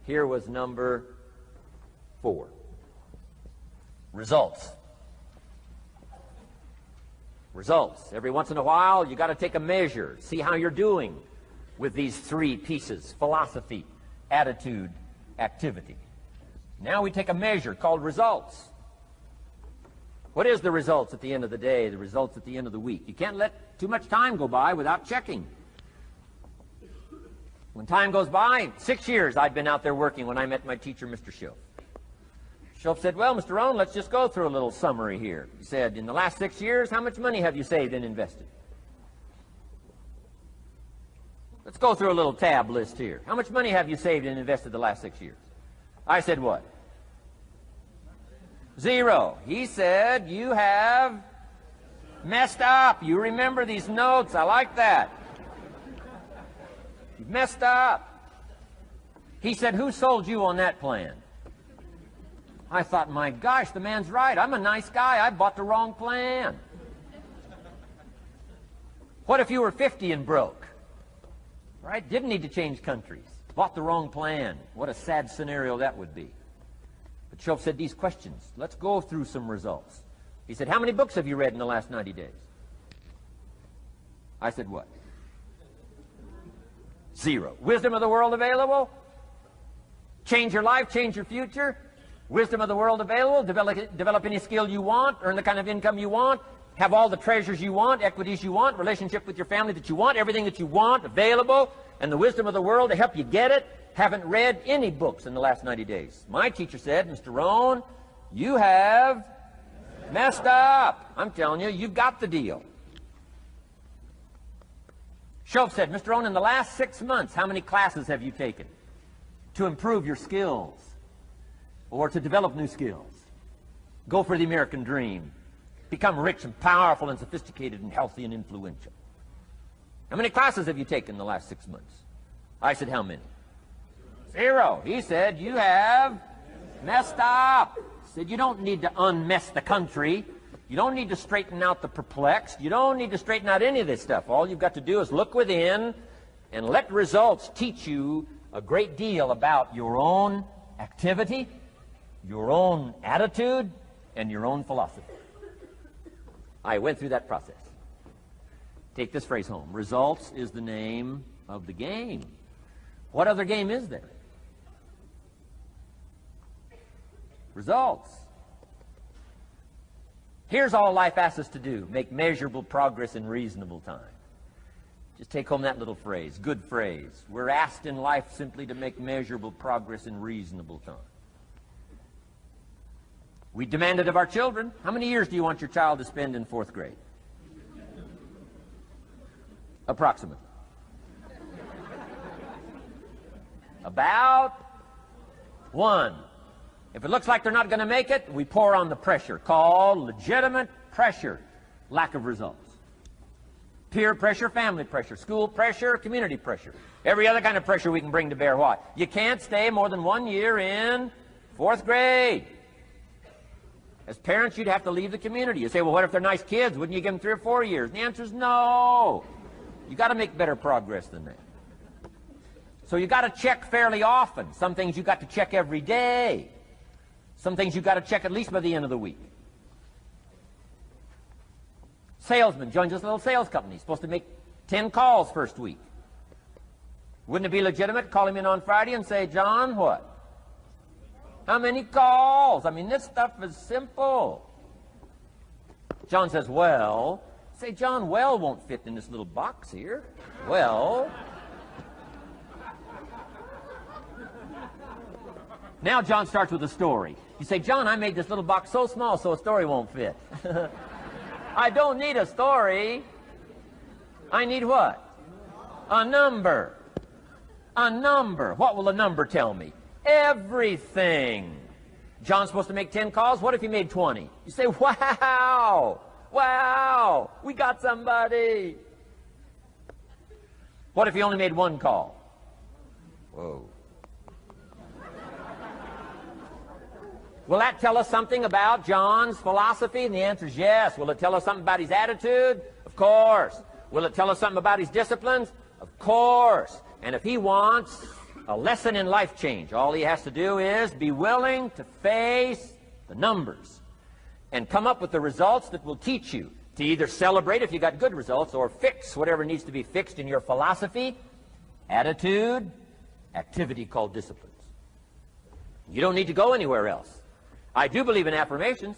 Here was number 4. Results. Results. Every once in a while, you got to take a measure, see how you're doing with these 3 pieces: philosophy, attitude, activity. Now we take a measure called results. What is the results at the end of the day, the results at the end of the week? You can't let too much time go by without checking. When time goes by, 6 years I'd been out there working when I met my teacher, Mr. Schoaf. Schoaf said, well, Mr. Rohn, let's just go through a little summary here. He said, in the last 6 years, how much money have you saved and invested? Let's go through a little tab list here. How much money have you saved and invested the last 6 years? I said, what? 0. He said, you have messed up. You remember these notes. I like that. You've messed up. He said, who sold you on that plan? I thought, my gosh, the man's right. I'm a nice guy. I bought the wrong plan. What if you were 50 and broke? Right? Didn't need to change countries. Bought the wrong plan. What a sad scenario that would be. But Schoaf said these questions. Let's go through some results. He said, how many books have you read in the last 90 days? I said, what? 0. Wisdom of the world available? Change your life, change your future? Wisdom of the world available? Develop any skill you want, earn the kind of income you want, have all the treasures you want, equities you want, relationship with your family that you want, everything that you want available, and the wisdom of the world to help you get it. Haven't read any books in the last 90 days. My teacher said, Mr. Rohn, you have messed up. I'm telling you, you've got the deal. Schoaf said, Mr. Rohn, in the last 6 months, how many classes have you taken to improve your skills or to develop new skills? Go for the American dream. Become rich and powerful and sophisticated and healthy and influential. How many classes have you taken in the last 6 months? I said, how many? 0. He said, you have messed up. He said, you don't need to unmess the country. You don't need to straighten out the perplexed. You don't need to straighten out any of this stuff. All you've got to do is look within and let results teach you a great deal about your own activity, your own attitude, and your own philosophy. I went through that process. Take this phrase home. Results is the name of the game. What other game is there? Results. Here's all life asks us to do. Make measurable progress in reasonable time. Just take home that little phrase. Good phrase. We're asked in life simply to make measurable progress in reasonable time. We demand it of our children. How many years do you want your child to spend in 4th grade? Approximately. About 1. If it looks like they're not going to make it, we pour on the pressure, called legitimate pressure, lack of results. Peer pressure, family pressure, school pressure, community pressure. Every other kind of pressure we can bring to bear. Why? You can't stay more than 1 year in 4th grade. As parents, you'd have to leave the community. You say, well, what if they're nice kids? Wouldn't you give them 3 or 4 years? And the answer is no. You got to make better progress than that. So you got to check fairly often. Some things you got to check every day. Some things you got to check at least by the end of the week. Salesman joins this little sales company. He's supposed to make 10 calls first week. Wouldn't it be legitimate to call him in on Friday and say, John, what? How many calls? I mean, this stuff is simple. John says, well. Say, John, well won't fit in this little box here. Well. Now John starts with a story. You say, John, I made this little box so small so a story won't fit. I don't need a story. I need what? A number. A number. What will a number tell me? Everything. John's supposed to make 10 calls. What if he made 20? You say, wow. Wow. We got somebody. What if he only made 1 call? Whoa. Will that tell us something about John's philosophy? And the answer is yes. Will it tell us something about his attitude? Of course. Will it tell us something about his disciplines? Of course. And if he wants A lesson in life change. All he has to do is be willing to face the numbers and come up with the results that will teach you to either celebrate if you got good results or fix whatever needs to be fixed in your philosophy, attitude, activity called disciplines. You don't need to go anywhere else. I do believe in affirmations.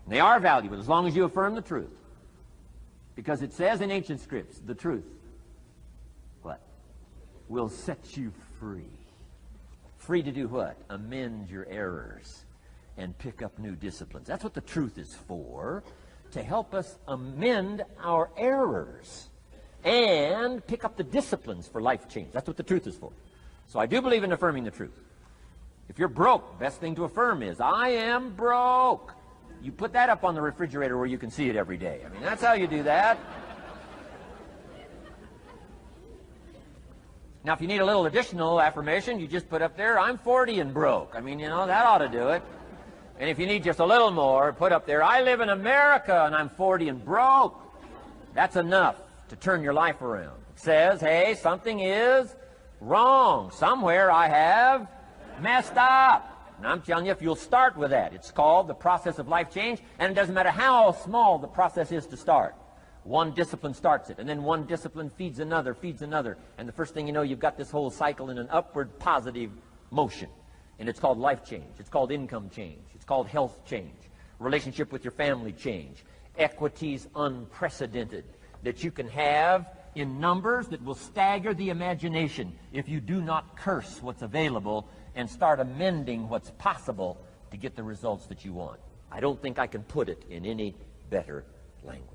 And they are valuable as long as you affirm the truth. Because it says in ancient scripts, the truth, what? Will set you free. Free to do what? Amend your errors and pick up new disciplines. That's what the truth is for, to help us amend our errors and pick up the disciplines for life change. That's what the truth is for. So I do believe in affirming the truth. If you're broke, the best thing to affirm is, I am broke. You put that up on the refrigerator where you can see it every day. I mean, that's how you do that. Now, if you need a little additional affirmation, you just put up there, I'm 40 and broke. I mean, you know, that ought to do it. And if you need just a little more, put up there, I live in America and I'm 40 and broke. That's enough to turn your life around. It says, hey, something is wrong. Somewhere I have messed up. And I'm telling you, if you'll start with that, it's called the process of life change, and it doesn't matter how small the process is to start. One discipline starts it, and then one discipline feeds another, and the first thing you know, you've got this whole cycle in an upward positive motion. And it's called life change. It's called income change. It's called health change. Relationship with your family change. Equities unprecedented that you can have in numbers that will stagger the imagination if you do not curse what's available and start amending what's possible to get the results that you want. I don't think I can put it in any better language.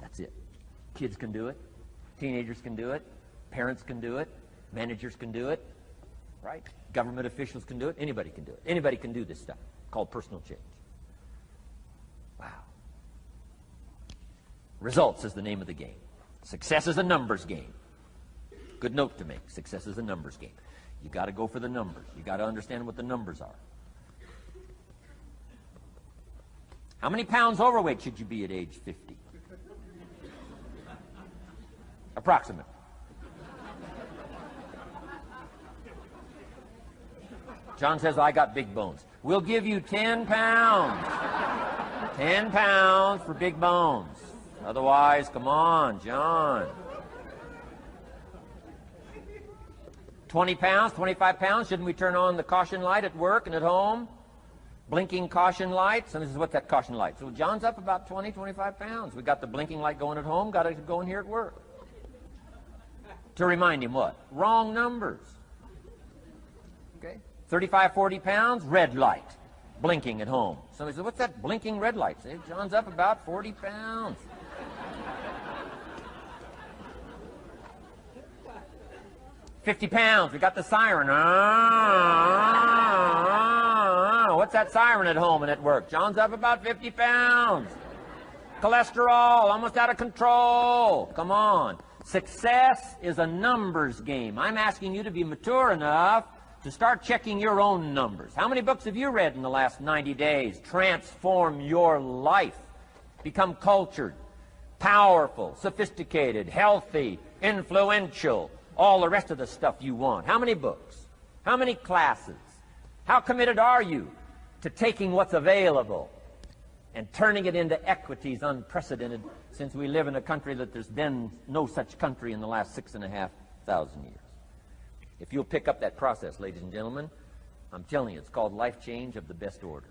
That's it. Kids can do it. Teenagers can do it. Parents can do it. Managers can do it. Right? Government officials can do it. Anybody can do it. Anybody can do this stuff called personal change. Wow. Results is the name of the game. Success is a numbers game. Good note to make. Success is a numbers game. You got to go for the numbers. You got to understand what the numbers are. How many pounds overweight should you be at age 50? Approximate. John says, I got big bones. We'll give you 10 pounds. 10 pounds for big bones. Otherwise, come on, John. 20 pounds, 25 pounds, shouldn't we turn on the caution light at work and at home? Blinking caution light. Somebody says, what's that caution light? So John's up about 20, 25 pounds. We got the blinking light going at home, got it going here at work. To remind him what? Wrong numbers. Okay? 35, 40 pounds, red light. Blinking at home. Somebody says, what's that blinking red light? Say, John's up about 40 pounds. 50 pounds, we got the siren. What's that siren at home and at work? John's up about 50 pounds. Cholesterol, almost out of control. Come on. Success is a numbers game. I'm asking you to be mature enough to start checking your own numbers. How many books have you read in the last 90 days? Transform your life. Become cultured, powerful, sophisticated, healthy, influential. All the rest of the stuff you want. How many books? How many classes? How committed are you to taking what's available and turning it into equities unprecedented, since we live in a country that there's been no such country in the last 6,500 years? If you'll pick up that process, ladies and gentlemen, I'm telling you, it's called life change of the best order.